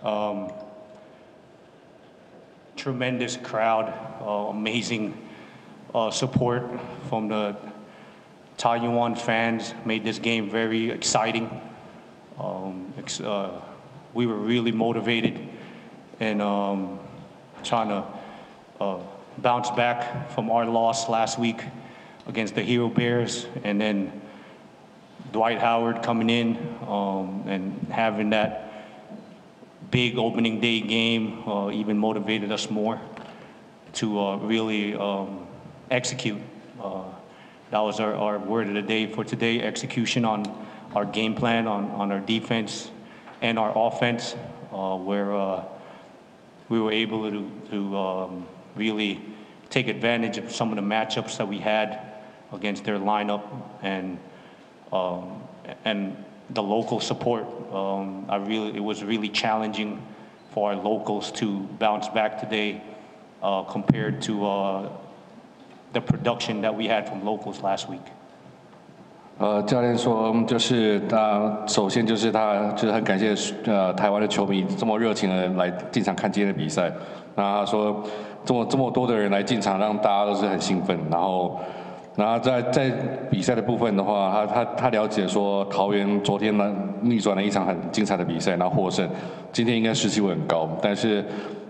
Um, Tremendous crowd, amazing support from the Taoyuan fans made this game very exciting. We were really motivated and trying to bounce back from our loss last week against the Hero Bears, and then Dwight Howard coming in and having that big opening day game even motivated us more to really execute. That was our word of the day for today, execution on our game plan, on our defense and our offense, where we were able to really take advantage of some of the matchups that we had against their lineup and the local support. It was really challenging for our locals to bounce back today compared to the production that we had from locals last week. 教练说，就是他首先就是他就是很感谢台湾的球迷这么热情的来进场看今天的比赛。那他说这么多的人来进场，让大家都是很兴奋。然后在比赛的部分的话，他了解说桃园昨天呢逆转了一场很精彩的比赛，然后获胜。今天应该士气会很高，但是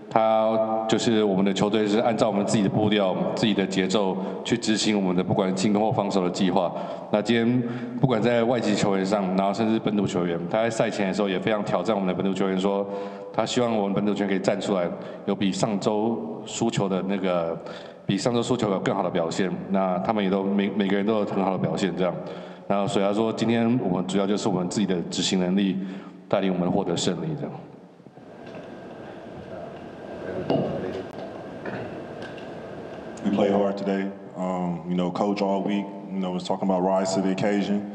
他就是我们的球队是按照我们自己的步调、自己的节奏去执行我们的不管进攻或防守的计划。那今天不管在外籍球员上，然后甚至本土球员，他在赛前的时候也非常挑战我们的本土球员，说他希望我们本土球员可以站出来，有比上周输球的比上周输球有更好的表现。那他们也都每个人都有很好的表现，这样。然后所以他说，今天我们主要就是我们自己的执行能力带领我们获得胜利，这样。We played hard today. Coach all week, was talking about rise to the occasion.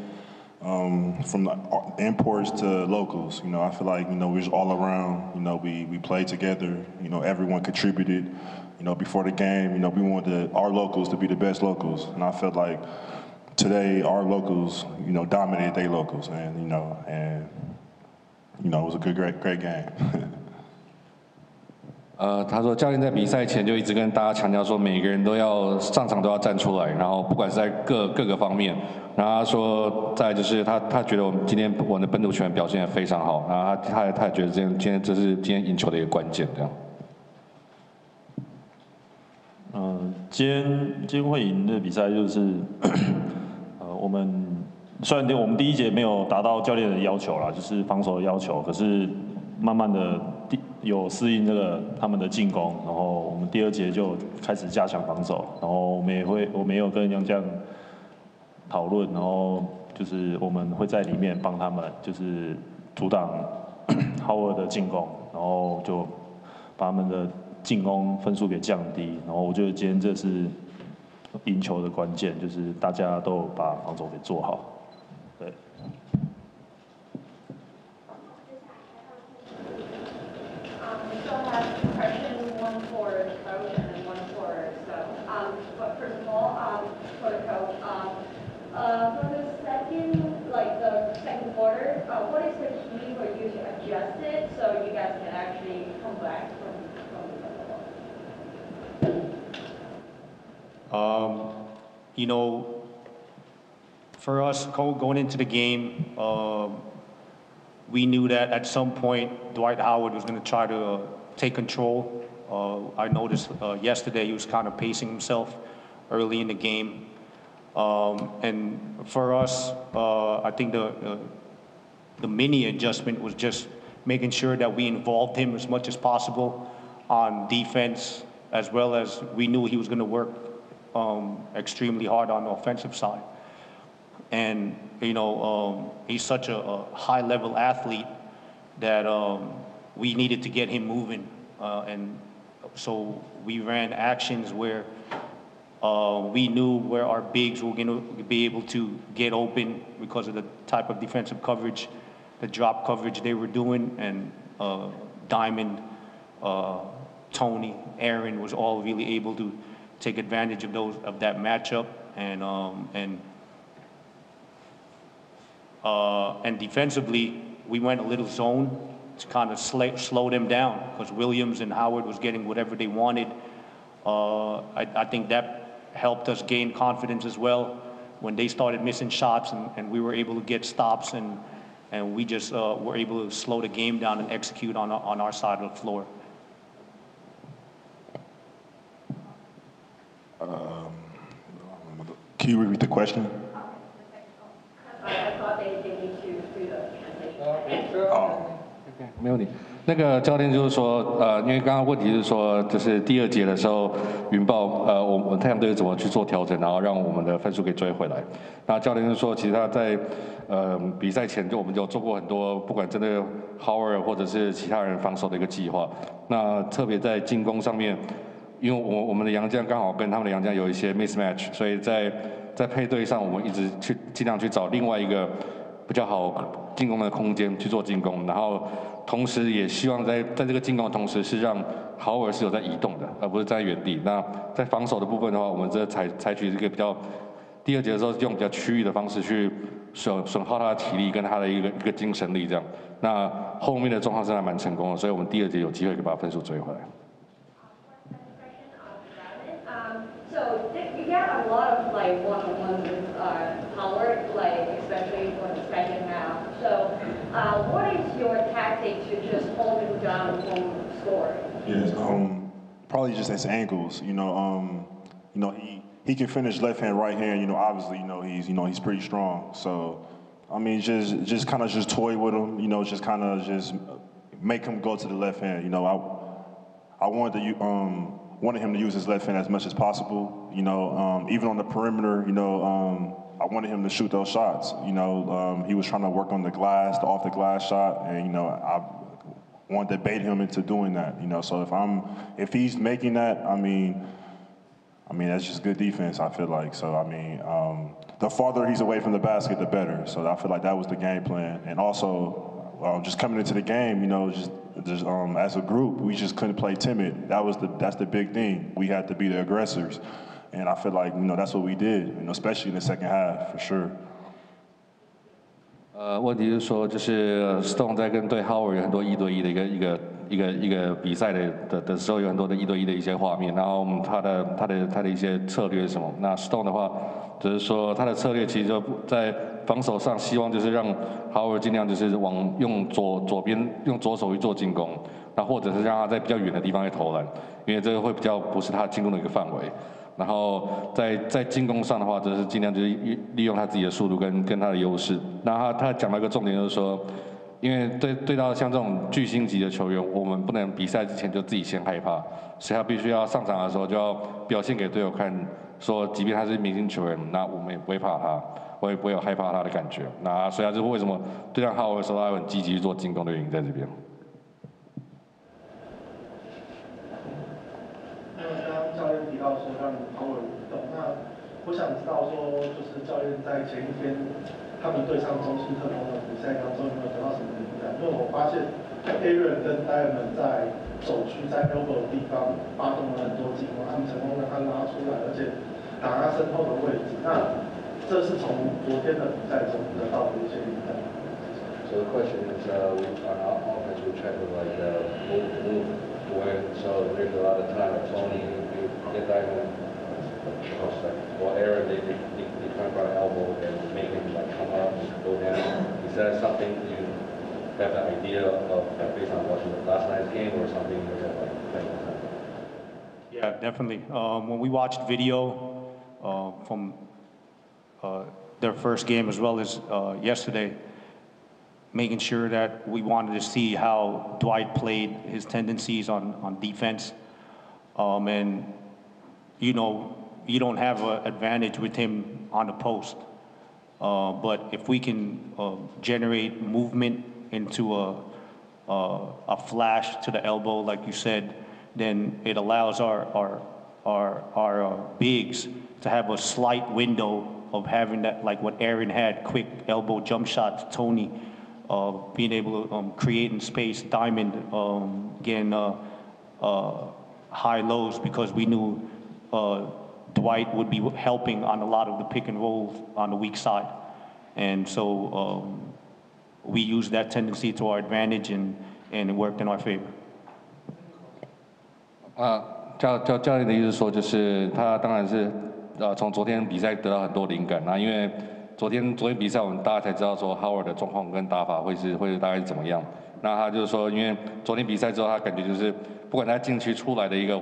From the imports to locals, I feel like, we're just all around. We played together. Everyone contributed. Before the game, we wanted our locals to be the best locals, and I felt like today our locals, dominated their locals, and it was a great game. 他说教练在比赛前就一直跟大家强调说，每个人都要上场都要站出来，然后不管是在各个方面。然后他说，再来就是他觉得我们今天我们的本土球员表现得非常好，然后他也觉得今天这是今天赢球的一个关键，这样。今天会赢的比赛就是我们虽然我们第一节没有达到教练的要求啦，就是防守的要求，可是慢慢的有适应他们的进攻，然后我们第二节就开始加强防守，然后我们也有跟杨将讨论，然后就是我们会在里面帮他们就是阻挡Howard的进攻，然后就把他们的进攻分数给降低，然后我觉得今天这是赢球的关键，就是大家都把防守给做好，对。For the second quarter, what is the key for you to adjust it so you guys can actually come back from the for us going into the game, we knew that at some point Dwight Howard was going to try to take control. I noticed yesterday he was kind of pacing himself early in the game. And for us, I think the mini adjustment was just making sure that we involved him as much as possible on defense, as well as we knew he was going to work extremely hard on the offensive side. And he's such a high-level athlete that we needed to get him moving, and so we ran actions where we knew where our bigs were going to be able to get open because of the type of defensive coverage, the drop coverage they were doing, and Diamond, Tony, Aaron was all really able to take advantage of that matchup, and defensively we went a little zone kind of slow them down because Williams and Howard was getting whatever they wanted. I think that helped us gain confidence as well when they started missing shots and we were able to get stops and we just were able to slow the game down and execute on our side of the floor. Can you repeat the question? I thought they need to do the translation. 没问题。那个教练就是说，因为刚刚问题是说，就是第二节的时候，云豹，我们太阳队怎么去做调整，然后让我们的分数给追回来。那教练就说，其实他在比赛前我们就做过很多，不管针对 Howard 或者是其他人防守的一个计划。那特别在进攻上面，因为我们的洋将刚好跟他们的洋将有一些 mismatch， 所以在配对上，我们一直去尽量去找另外一个比较好进攻的空间去做进攻，然后同时也希望在这个进攻的同时是让豪尔是有在移动的，而不是在原地。那在防守的部分的话，我们这采取一个比较第二节的时候用比较区域的方式去损耗他的体力跟他的一个精神力这样。那后面的状况是还蛮成功的，所以我们第二节有机会可以把分数追回来。So you get a lot of like one-on-one with Howard, like especially for the second half. So what is your tactic to just hold him down from scoring? Yes, probably just his ankles. He can finish left hand, right hand. Obviously, he's pretty strong. So, I mean, just kind of just toy with him. Just kind of just make him go to the left hand. I wanted him to use his left hand as much as possible. Even on the perimeter, I wanted him to shoot those shots. He was trying to work on the glass, the off the glass shot, and I wanted to bait him into doing that. So if he's making that, I mean that's just good defense. I feel like so. The farther he's away from the basket, the better. So I feel like that was the game plan, and also just coming into the game, just as a group, we just couldn't play timid. That's the big thing. We had to be the aggressors, and I feel like that's what we did. Especially in the second half, for sure. 问题是说，就是 Stone 在跟对 Howard 有很多1对1的一个比赛的时候，有很多的1对1的一些画面，然后他的一些策略是什么？那 Stone 的话，就是说他的策略其实就在防守上，希望就是让 Howard 尽量就是用左边用左手去做进攻，那或者是让他在比较远的地方去投篮，因为这个会比较不是他进攻的一个范围。然后在进攻上的话，就是尽量就是利用他自己的速度跟他的优势。那他讲到一个重点就是说，因为对到像这种巨星级的球员，我们不能比赛之前就自己先害怕，所以他必须要上场的时候就要表现给队友看，说即便他是明星球员，那我们也不会怕他，我也不会有害怕他的感觉。那所以他就是为什么对上Howard的时候，他很积极去做进攻的原因在这边。教练提到说让Howard移动，那我想知道说，就是教练在前一天他们对上中信特工的比赛当中有没有得到什么灵感？因为我发现 Aaron 跟 Diamond 在守区在 elbow 的地方发动了很多进攻，他们成功让他拉出来，而且打他身后的位置。那这是从昨天的比赛中得到的一些灵感。So the question is, on our offense, we try to move when so there's a lot of time at Tony, you get Diamond, or Aaron, they come from the elbow and make him come up and go down. Is that something you have an idea of based on watching last night's game or something you have playing? Yeah, definitely. When we watched video from their first game as well as yesterday, making sure that we wanted to see how Dwight played, his tendencies on defense. And, you don't have an advantage with him on the post. But if we can generate movement into a flash to the elbow, like you said, then it allows our bigs to have a slight window of having that, like what Aaron had, quick elbow jump shot to Tony. Being able to create in space, Diamond getting high lows because we knew Dwight would be helping on a lot of the pick and rolls on the weak side. And so we used that tendency to our advantage, and and it worked in our favor. 教练的意思说，就是他当然是从昨天比赛得到很多灵感。那因为昨天比赛，我们大家才知道说 Howard 的状况跟打法会大概是怎么样。那他就是说，因为昨天比赛之后，他感觉就是不管他禁区出来的一个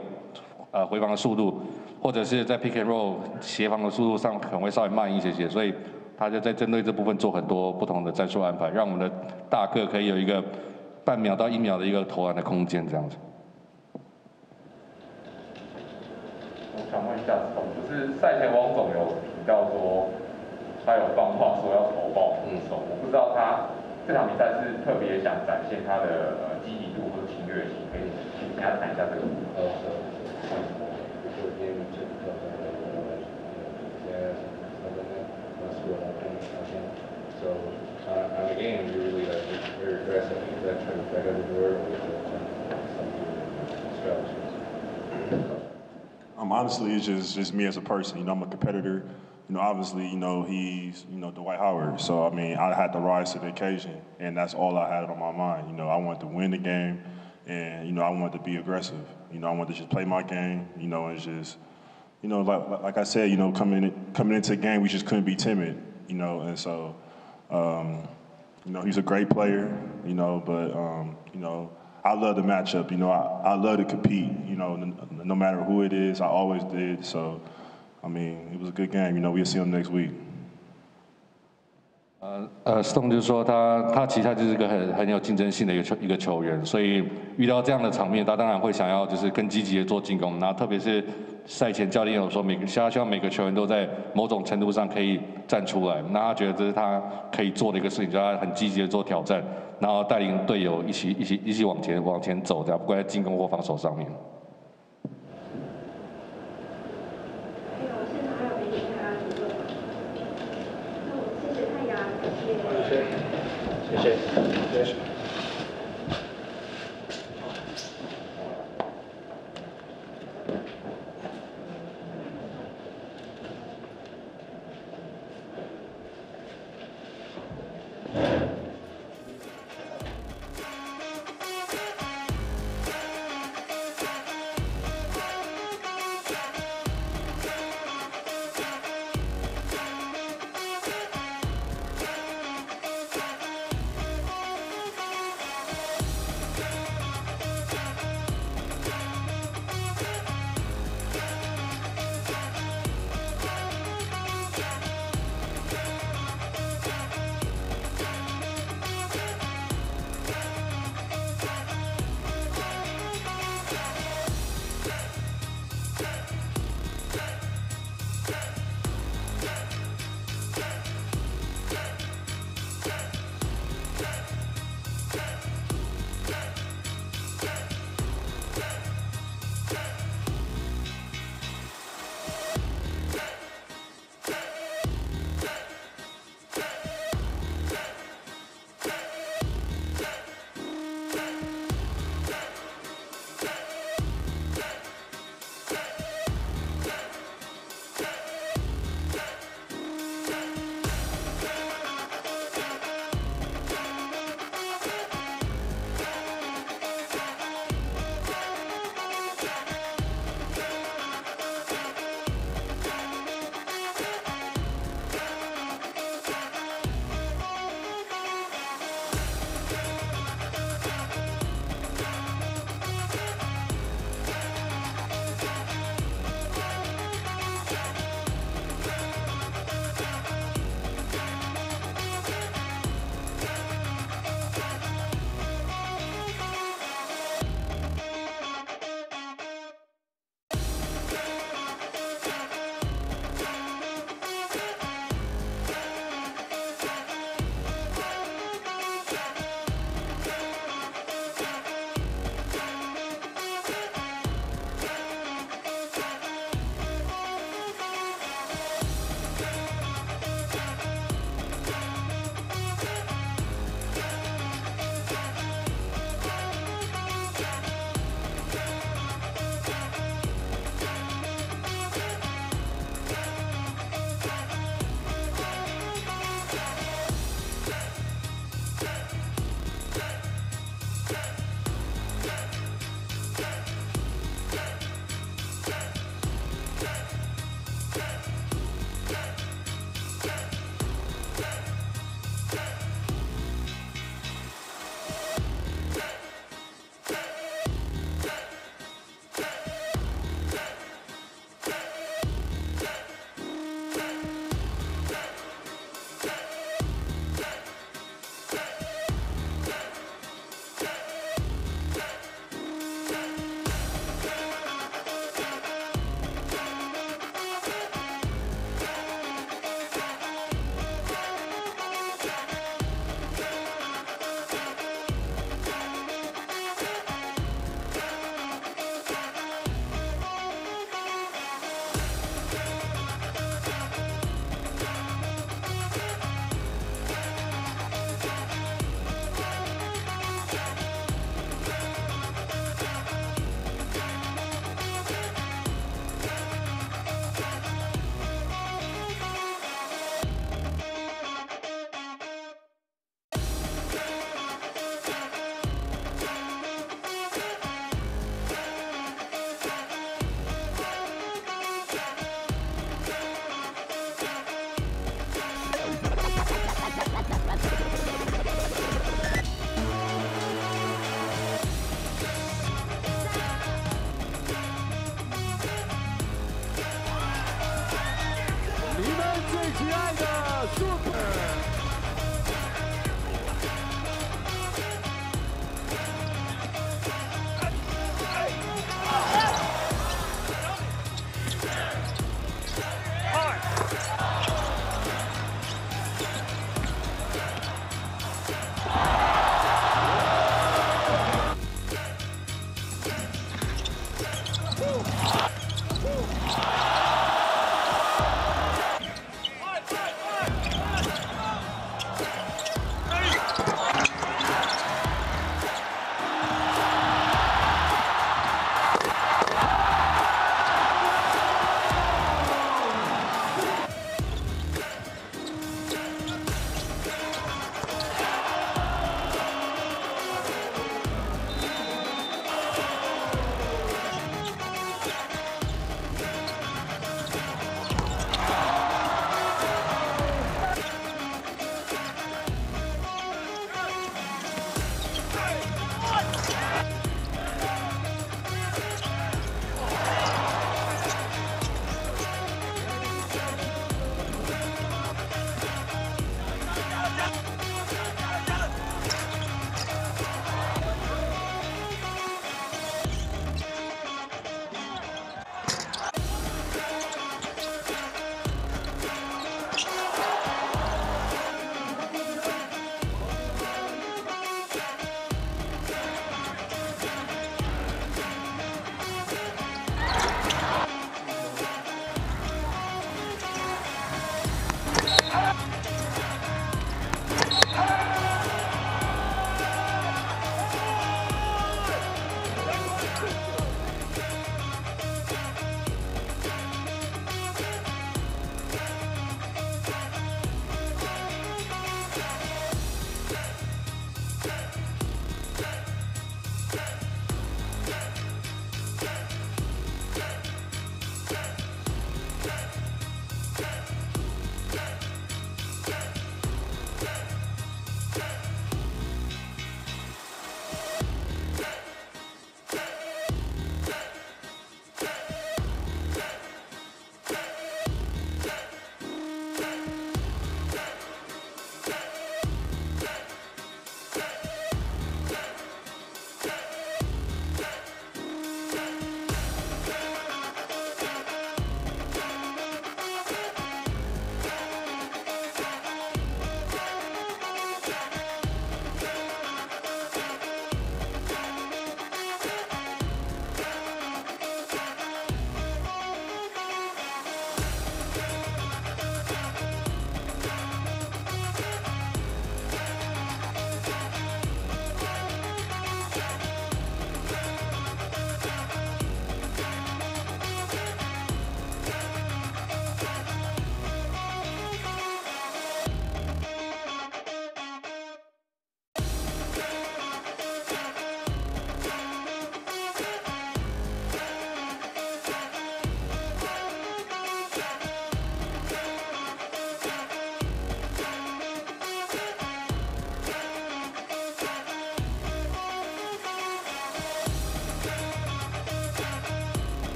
回防的速度，或者是在 pick and roll 协防的速度上可能会稍微慢一些，所以他就在针对这部分做很多不同的战术安排，让我们的大个可以有一个半秒到1秒的一个投篮的空间这样子。我想问一下，就是赛前汪总有提到说，他有放话说要投爆防守，我不知道他这场比赛是特别想展现他的积极度或者侵略性，可以请他谈一下这个问题。So on the game, you really very aggressive. That doesn't work with some strategies. Honestly, it's just me as a person. You know, I'm a competitor. You know, obviously, you know, he's, you know, Dwight Howard. So, I mean, I had to rise to the occasion, and that's all I had on my mind. You know, I wanted to win the game, and, you know, I wanted to be aggressive. You know, I wanted to just play my game, you know, and just, you know, like I said, you know, coming into the game, we just couldn't be timid, you know, and so, you know, he's a great player, you know, but, you know, I love the matchup. You know, I love to compete. You know, no matter who it is, I always did. So, I mean, it was a good game. You know, we'll see him next week. Stone 就是说他其实他就是一个很有竞争性的一个球员，所以遇到这样的场面，他当然会想要就是更积极的做进攻。那特别是赛前教练有说希望每个球员都在某种程度上可以站出来。那他觉得这是他可以做的一个事情，就是他很积极的做挑战，然后带领队友一起往前走，这样不管在进攻或防守上面。谢谢。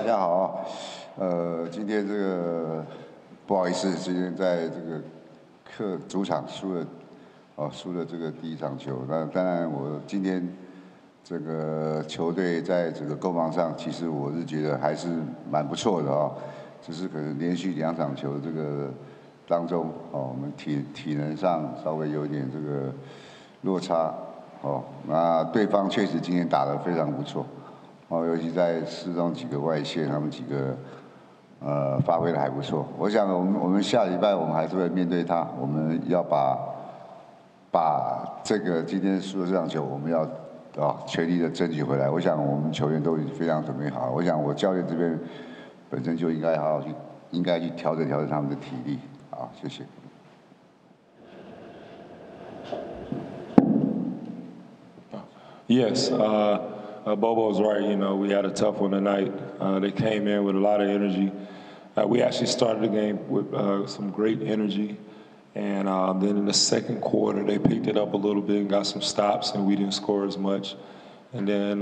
大家好。今天这个不好意思，今天在这个主场输了这个第一场球。那当然，我今天这个球队在这个攻防上，其实我是觉得还是蛮不错的啊。只是可能连续2场球这个当中，我们体能上稍微有点这个落差。那对方确实今天打得非常不错。尤其在适中几个外线，他们几个发挥的还不错。我想我们下礼拜我们还是会面对他，我们要把这个今天输的这场球，我们要全力的争取回来。我想我们球员都已经非常准备好了。我想我教练这边本身就应该好好去调整他们的体力。好，谢谢。Yes. Bobo's right. You know, we had a tough one tonight. They came in with a lot of energy. We actually started the game with some great energy, and then in the second quarter they picked it up a little bit and got some stops, and we didn't score as much. And then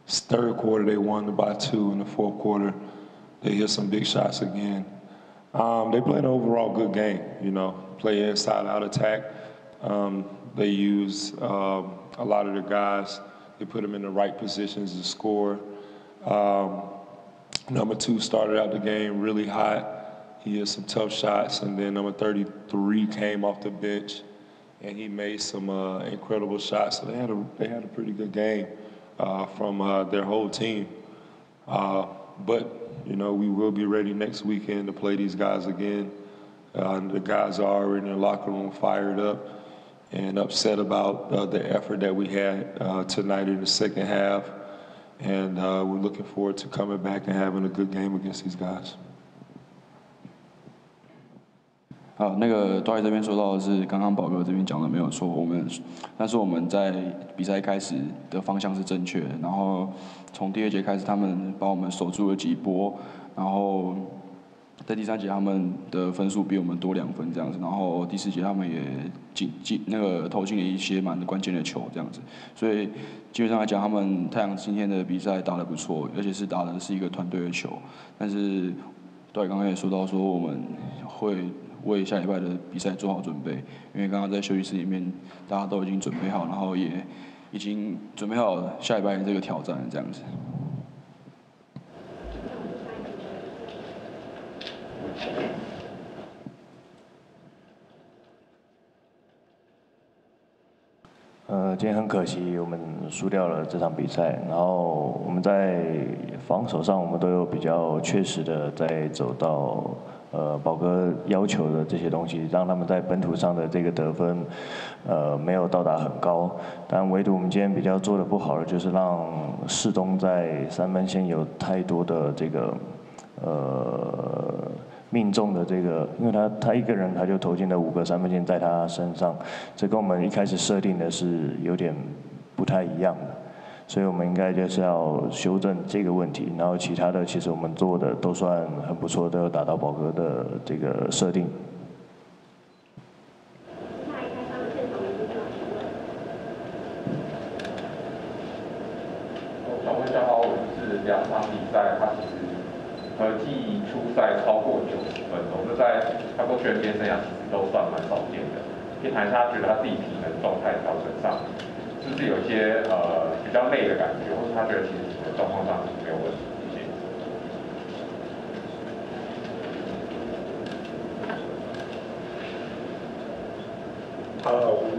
third quarter they won by 2. In the fourth quarter, they hit some big shots again. They played an overall good game. You know, play inside out attack. They use a lot of the guys. They put them in the right positions to score. Number 2 started out the game really hot. He hit some tough shots, and then number 33 came off the bench, and he made some incredible shots. So they had a pretty good game from their whole team. But you know, we will be ready next weekend to play these guys again. The guys are already in the locker room fired up and upset about the effort that we had tonight in the second half. And we're looking forward to coming back and having a good game against these guys. 好，那个多海这边说到的是，刚刚宝哥这边讲的没有错，但是我们在比赛开始的方向是正确的，然后从第2节开始，他们把我们守住了几波，然后在第3节他们的分数比我们多2分这样子，然后第4节他们也投进了一些蛮关键的球这样子，所以基本上来讲，他们太阳今天的比赛打得不错，而且是打的是一个团队的球。但是多海刚刚也说到说，我们会为下礼拜的比赛做好准备，因为刚刚在休息室里面大家都已经准备好，然后也已经准备好下礼拜的这个挑战这样子。今天很可惜，我们输掉了这场比赛。然后我们在防守上，我们都有比较确实的在走到宝哥要求的这些东西，让他们在本土上的这个得分没有到达很高。但唯独我们今天比较做的不好的，就是让世东在3分线有太多的这个命中的这个，因为他一个人他就投进了5个3分线在他身上，这跟我们一开始设定的是有点不太一样的，所以我们应该就是要修正这个问题，然后其他的其实我们做的都算很不错，都有达到宝哥的这个设定。我想问一下哈，就是2场比赛，他其实合计出赛超过90分钟，这在他说全联生涯其实都算蛮少见的。可以谈一下，他觉得他自己体能状态调整上，是不是有一些比较累的感觉，或者他觉得其实体能状况上是没有问题？谢谢。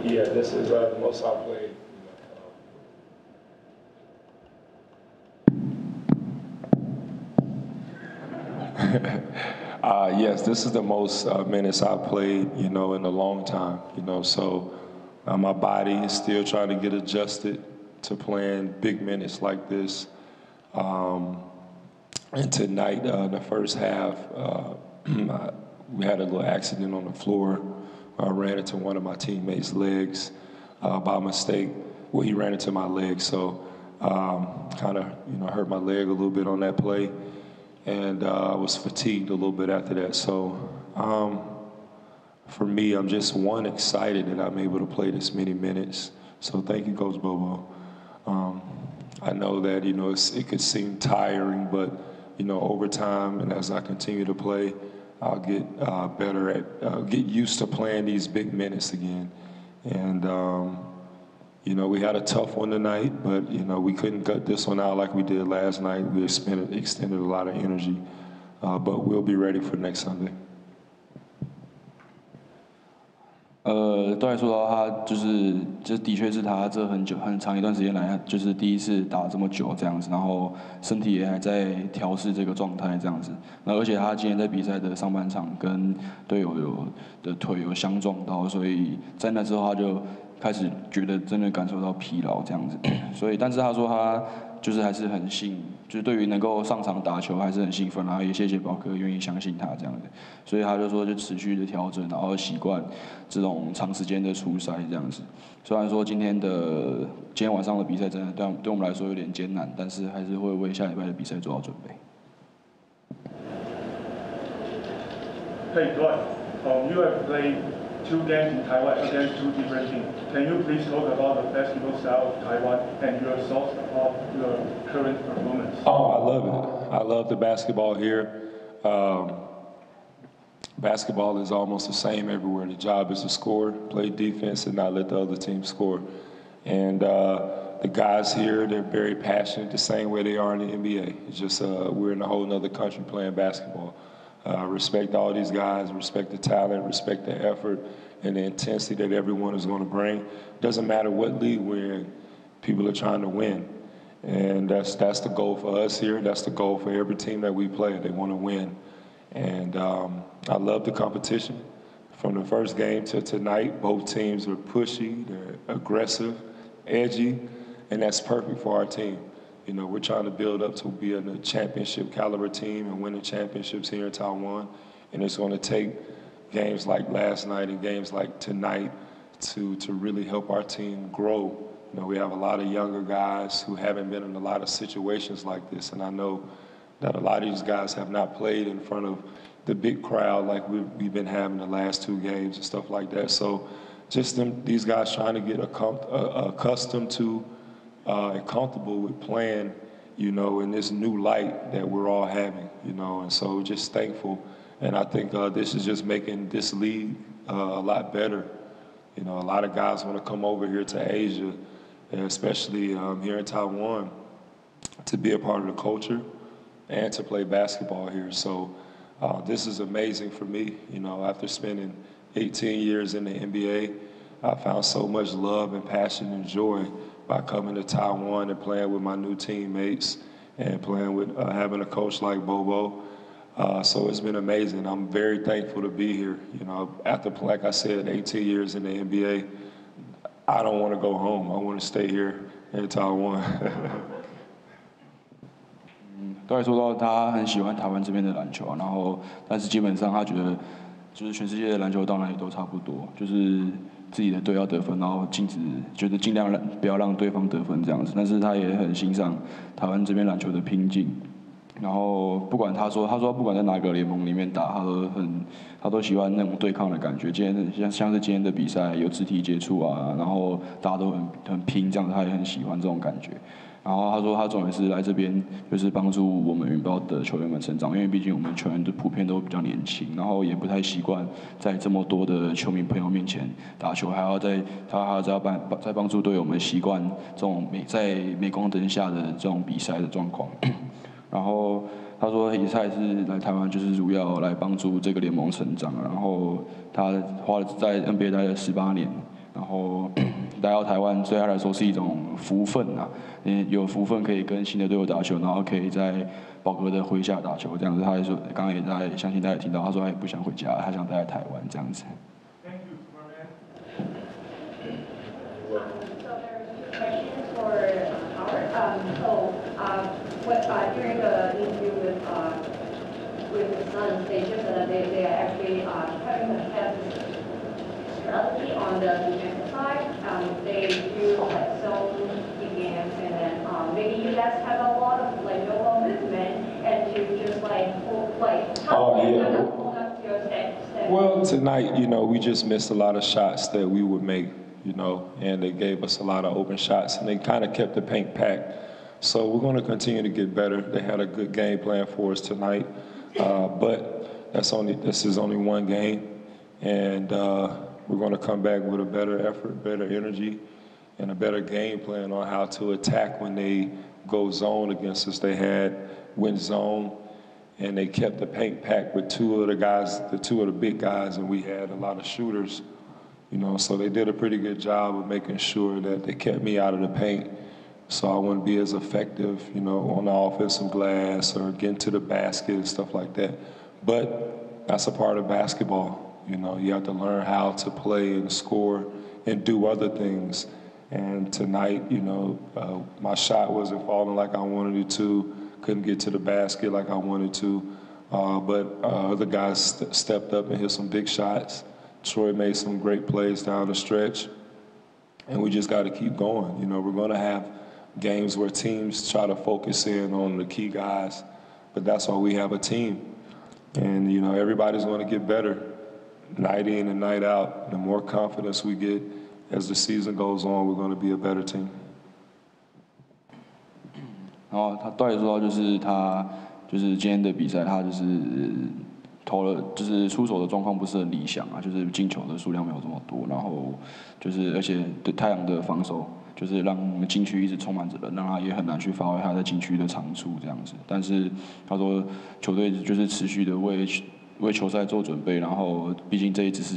Yeah, this is the most I played. Yes, this is the most minutes I've played, you know, in a long time, you know, so my body is still trying to get adjusted to playing big minutes like this. And tonight, the first half, we had a little accident on the floor. I ran into one of my teammates' legs by mistake. Well, he ran into my leg, so kind of, you know, hurt my leg a little bit on that play. And I was fatigued a little bit after that. So for me, I'm just excited that I'm able to play this many minutes. So thank you, Coach Bobo. I know that, it could seem tiring, but, over time and as I continue to play, I'll get better get used to playing these big minutes again. And, we had a tough one tonight, but, we couldn't gut this one out like we did last night. We extended a lot of energy, but we'll be ready for next Sunday. 都还说到他这的确是他这很长一段时间来，就是第一次打这么久这样子，然后身体也还在调试这个状态这样子。那而且他今天在比赛的上半场跟队友的腿有相撞到，所以在那之后他就开始觉得真的感受到疲劳这样子。所以，但是他说他就是还是很就是对于能够上场打球还是很兴奋，然后也谢谢宝哥愿意相信他这样的，所以他就说就持续的调整，然后习惯这种长时间的出赛这样子。虽然说今天晚上的比赛真的对我们来说有点艰难，但是还是会为下礼拜的比赛做好准备。Hey, Dwight, you have played 2 games in Taiwan against 2 different teams. Can you please talk about the basketball style of Taiwan and your thoughts about your current performance? Oh, I love it. I love the basketball here. Basketball is almost the same everywhere. The job is to score, play defense, and not let the other team score. And the guys here, they're very passionate the same way they are in the NBA. It's just we're in a whole other country playing basketball. Respect all these guys, respect the talent, respect the effort, and the intensity that everyone is going to bring. Doesn't matter what league we're in, people are trying to win. And that's the goal for us here. That's the goal for every team that we play. They want to win. And I love the competition. From the first game to tonight, both teams are pushy, they're aggressive, edgy, and that's perfect for our team. We're trying to build up to be a championship caliber team and winning championships here in Taiwan. And it's going to take games like last night and games like tonight to really help our team grow. We have a lot of younger guys who haven't been in a lot of situations like this. And I know that a lot of these guys have not played in front of the big crowd like we've been having the last 2 games and stuff like that. So just these guys trying to get accustomed to and comfortable with playing, in this new light that we're all having, and so just thankful. And I think this is just making this league a lot better. A lot of guys want to come over here to Asia, especially here in Taiwan, to be a part of the culture and to play basketball here. So this is amazing for me. After spending 18 years in the NBA, I found so much love and passion and joy by coming to Taiwan and playing with my new teammates and playing with having a coach like Bobo. So it's been amazing. I'm very thankful to be here. After, like I said, 18 years in the NBA, I don't want to go home. I want to stay here in Taiwan. 都还说到他很喜欢台湾这边的篮球，然后但是基本上他觉得就是全世界的篮球到哪里都差不多，就是自己的队要得分，然后觉得尽量不要让对方得分这样子。但是他也很欣赏台湾这边篮球的拼劲，然后不管他说不管在哪个联盟里面打，他都喜欢那种对抗的感觉。今天像是今天的比赛有肢体接触啊，然后大家都很拼这样子，他也很喜欢这种感觉。然后他说他重点是来这边就是帮助我们云豹的球员们成长，因为毕竟我们球员的普遍都比较年轻，然后也不太习惯在这么多的球迷朋友面前打球，还要再帮助队友们习惯这种在镁光灯下的这种比赛的状况。然后他说他也是来台湾就是主要来帮助这个联盟成长，然后他花了在 NBA 待了18年。然后来到台湾，对他来说是一种福分啊，有福分可以跟新的队友打球，然后可以在宝哥的麾下打球这样子。他也说，刚刚也在相信大家也听到，他说他也不想回家，他想待在台湾这样子。Thank you, Superman. So there's 2 questions for Howard. During the interview with the Suns, they just said that they are actually having a strategy on the defensive side. They do like zone games, and then maybe you guys have a lot of like no movement, and to just like how do you hold up your step? Well, tonight, we just missed a lot of shots that we would make, and they gave us a lot of open shots, and they kind of kept the paint packed. So we're going to continue to get better. They had a good game plan for us tonight, but this is only one game, and we're going to come back with a better effort, better energy, and a better game plan on how to attack when they go zone against us. They went zone, and they kept the paint packed with two of the big guys, and we had a lot of shooters, so they did a pretty good job of making sure that they kept me out of the paint, so I wouldn't be as effective, on the offensive glass or getting to the basket and stuff like that. But that's a part of basketball. You have to learn how to play and score and do other things. And tonight, my shot wasn't falling like I wanted it to, couldn't get to the basket like I wanted to, but other guys stepped up and hit some big shots. Troy made some great plays down the stretch, and we just got to keep going. We're going to have games where teams try to focus in on the key guys, but that's why we have a team. And, everybody's going to get better night in and night out. The more confidence we get as the season goes on, we're going to be a better team. 然后他到底说到就是今天的比赛，他就是投了，就是出手的状况不是很理想啊，就是进球的数量没有这么多，然后而且对太阳的防守就是让禁区一直充满着人，让他也很难去发挥他在禁区的长处这样子。但是他说球队就是持续的为球赛做准备，然后毕竟这一只是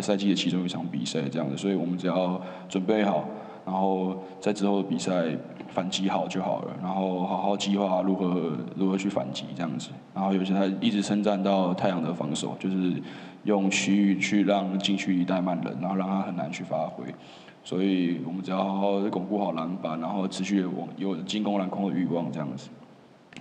赛季的其中一场比赛这样子，所以我们只要准备好，然后在之后的比赛反击好就好了，然后好好计划如何去反击这样子。然后尤其他一直称赞到太阳的防守，就是用区域去让禁区里带慢人，然后让他很难去发挥。所以我们只要好好的巩固好篮板，然后持续的有进攻篮筐的欲望这样子。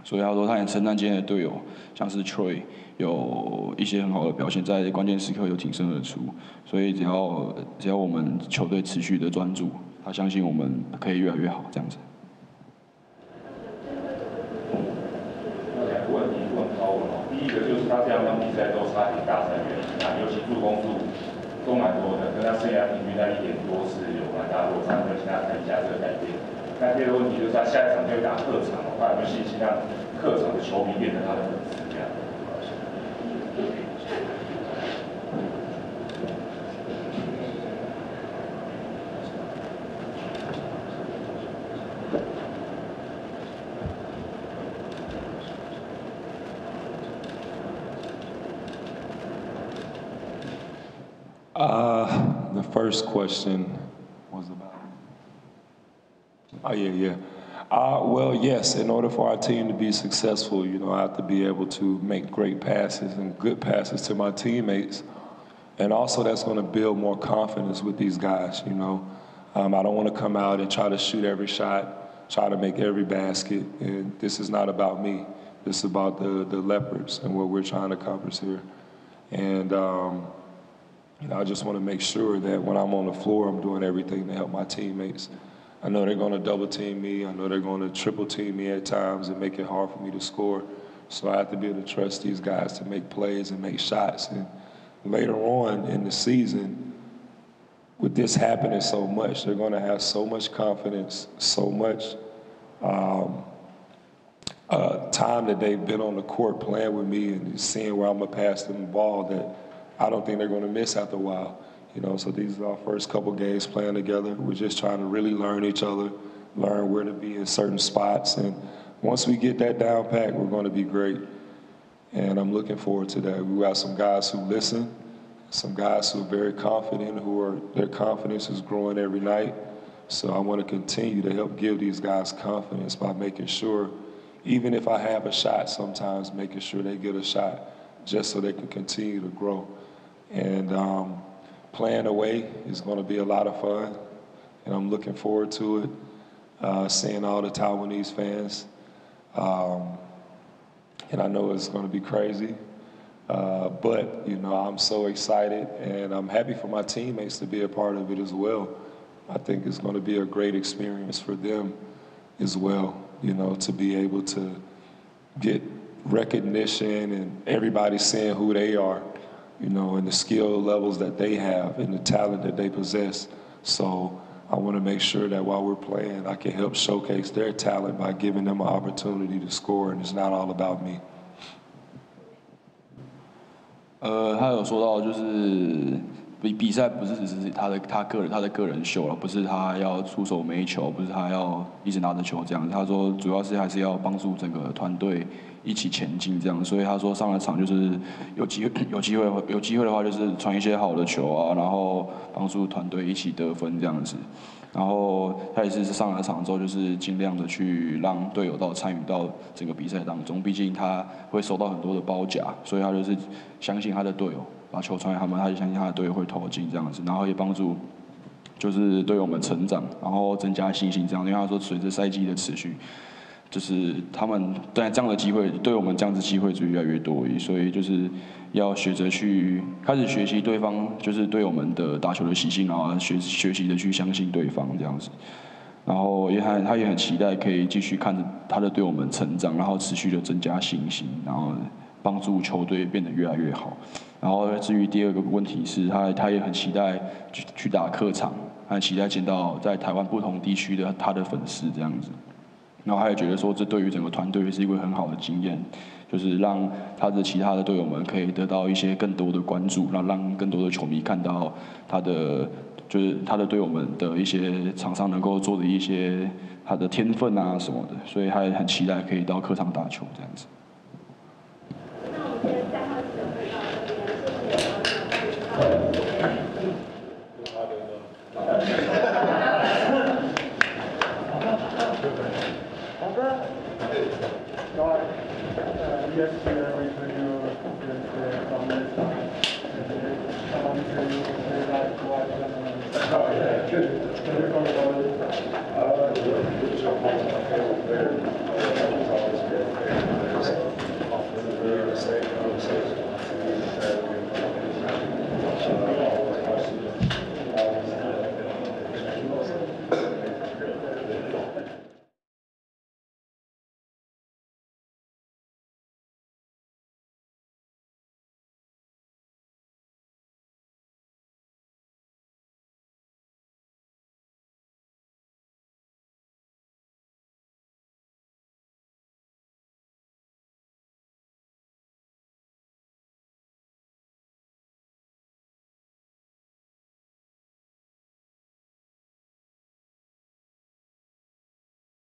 所以他说他也称赞今天的队友，像是 Troy 有一些很好的表现，在关键时刻有挺身而出。所以只要我们球队持续的专注，他相信我们可以越来越好这样子。有两个问题问高文哦，第一个就是他这样当比赛都差点大赛原因啊，尤其助攻数都蛮多的，跟他生涯平均在1点多是有蛮大落差，请他谈一下这个改变。那第二个问题就是他下一场就会打客场，他有没有信心让客场的球迷变成他的粉丝这样？ The first question was about. Oh yeah. Well, yes. In order for our team to be successful, I have to be able to make great passes and good passes to my teammates, and also that's going to build more confidence with these guys. I don't want to come out and try to shoot every shot, try to make every basket, and this is not about me. This is about the Leopards and what we're trying to accomplish here, and. I just want to make sure that when I'm on the floor, I'm doing everything to help my teammates. I know they're going to double team me. I know they're going to triple team me at times and make it hard for me to score. So I have to be able to trust these guys to make plays and make shots. And later on in the season, with this happening so much, they're going to have so much confidence, so much time that they've been on the court playing with me and seeing where I'm going to pass them the ball that I don't think they're going to miss after a while. So these are our first couple games playing together. We're just trying to really learn each other, learn where to be in certain spots. And once we get that down pat, we're going to be great. And I'm looking forward to that. We got some guys who listen, some guys who are very confident, their confidence is growing every night. So I want to continue to help give these guys confidence by making sure, even if I have a shot sometimes, making sure they get a shot just so they can continue to grow. And playing away is going to be a lot of fun, and I'm looking forward to it, seeing all the Taiwanese fans. And I know it's going to be crazy, but, I'm so excited, and I'm happy for my teammates to be a part of it as well. I think it's going to be a great experience for them as well, to be able to get recognition and everybody seeing who they are, and the skill levels that they have and the talent that they possess. So I want to make sure that while we're playing, I can help showcase their talent by giving them an opportunity to score, and it's not all about me. 他有说到就是比赛不是只是他的个人秀了，不是他要出手没球，不是他要一直拿着球这样。他说主要是还是要帮助整个团队一起前进这样。所以他说上了场就是有机会的话就是传一些好的球啊，然后帮助团队一起得分这样子。然后他也是上了场之后，就是尽量的去让队友参与到整个比赛当中。毕竟他会收到很多的包夹，所以他就是相信他的队友把球传给他们，他就相信他的队友会投进这样子，然后也帮助就是队友们成长，然后增加信心这样。因为他说随着赛季的持续，就是他们在这样的机会，对我们这样子机会就越来越多，所以就是要学着去开始学习对方，就是对我们的打球的习性，然后学习的去相信对方这样子。然后他也很期待可以继续看着他的队友们成长，然后持续的增加信心，然后帮助球队变得越来越好。然后至于第二个问题是，他也很期待去打客场，他很期待见到在台湾不同地区的他的粉丝这样子。然后他也觉得说，这对于整个团队也是一个很好的经验，就是让他的其他的队友们可以得到一些更多的关注，让更多的球迷看到他的队友们的一些场上能够做的一些他的天分啊什么的，所以他也很期待可以到客场打球这样子。那我们今天赛后记者会到这边，谢谢。Good.